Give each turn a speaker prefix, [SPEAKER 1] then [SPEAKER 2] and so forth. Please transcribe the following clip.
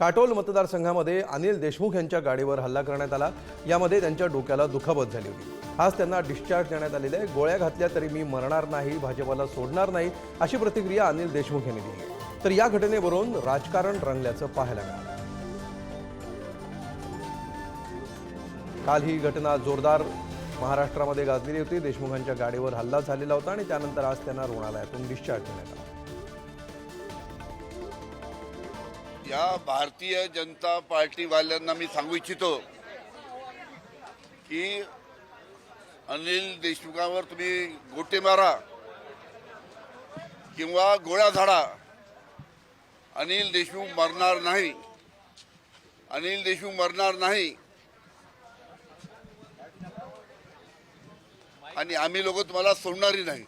[SPEAKER 1] काटोल मतदारसंघामध्ये अनिल देशमुख यांच्या गाडीवर हल्ला करण्यात आला। यामध्ये त्यांच्या डोक्याला दुखापत झाली होती। आज त्यांना डिस्चार्ज देण्यात आलेले आहे। गोळ्या घातल्या तरी मी मरणार नाही, भाजपला सोडणार नाही, अशी प्रतिक्रिया अनिल देशमुख यांनी दिली आहे। तर या घटनेवरून राजकारण रंगल्याचं पाहायला मिळालं। काल ही घटना जोरदार महाराष्ट्रामध्ये गाजलेली होती। देशमुखांच्या गाडीवर हल्ला झालेला होता आणि त्यानंतर आज त्यांना रुग्णालयातून डिस्चार्ज देण्यात आला।
[SPEAKER 2] या भारतीय जनता पार्टी वाल्यांना मी सांगू इच्छितो की अनिल देशमुखांवर तुम्ही गोटे मारा किंवा गोळ्या झाडा, अनिल देशमुख मरणार नाही, अनिल देशमुख मरणार नाही आणि आम्ही लोक तुम्हाला सोडणारही नाही।